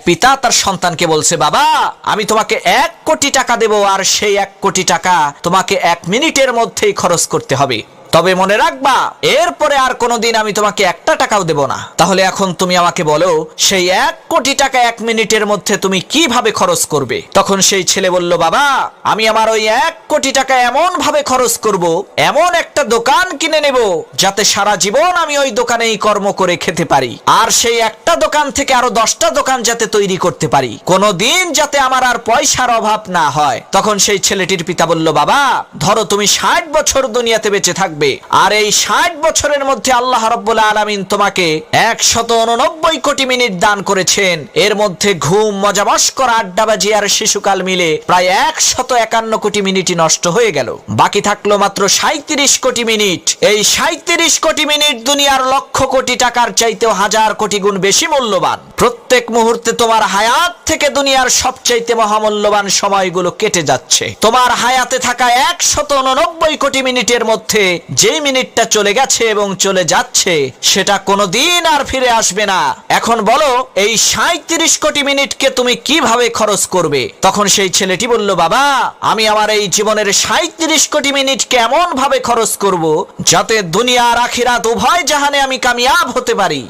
পিতা তার সন্তানকে বলছে, বাবা আমি তোমাকে 1 কোটি টাকা দেব, আর সেই 1 কোটি টাকা তোমাকে 1 মিনিটের মধ্যেই খরচ করতে হবে। তবে মনে রাখবা, এরপরে আর কোনোদিন আমি তোমাকে 1 টাকাও দেব না। তাহলে এখন তুমি আমাকে বলো, সেই 1 কোটি টাকা 1 মিনিটের মধ্যে তুমি কিভাবে খরচ করবে? তখন সেই ছেলে বলল, বাবা আমি আমার ওই 1 কোটি টাকা এমন ভাবে খরচ করব, এমন একটা দোকান কিনে নেব যাতে সারা জীবন আমি ওই দোকানেই কর্ম করে খেতে পারি, আর সেই একটা দোকান থেকে আরো 10টা দোকান যাতে তৈরি করতে পারি, কোনোদিন যাতে আমার আর পয়সার অভাব না হয়। তখন সেই ছেলেটির পিতা বলল, বাবা ধরো তুমি 60 বছর দুনিয়াতে বেঁচে থাকবে, আর এই 60 বছরের মধ্যে আল্লাহ রাব্বুল আলামিন তোমাকে 189 কোটি মিনিট দান করেছেন। এর মধ্যে ঘুম, মজা মস্করা, আড্ডাবাজি আর শিশুকাল মিলে প্রায় 151 কোটি মিনিটই নষ্ট হয়ে গেল। বাকি থাকলো মাত্র 37 কোটি মিনিট। এই 37 কোটি মিনিট দুনিয়ার লক্ষ কোটি টাকার চাইতেও 1000 কোটি গুণ বেশি মূল্যবান। প্রত্যেক মুহূর্তে তোমার হায়াত থেকে দুনিয়ার সবচাইতে মহামূল্যবান সময়গুলো কেটে যাচ্ছে। তোমার হায়াতে থাকা 189 কোটি মিনিটের মধ্যে যেই মিনিটটা চলে গেছে এবং চলে যাচ্ছে, সেটা কোনোদিন আর ফিরে আসবে না। এখন বলো, এই 37 কোটি মিনিটকে তুমি কিভাবে খরচ করবে? তখন সেই ছেলেটি বলল, বাবা আমি আমার এই জীবনের 37 কোটি মিনিটকে এমন ভাবে খরচ করব যাতে দুনিয়া আর আখিরাত উভয় জাহানে আমি কামিয়াব হতে পারি।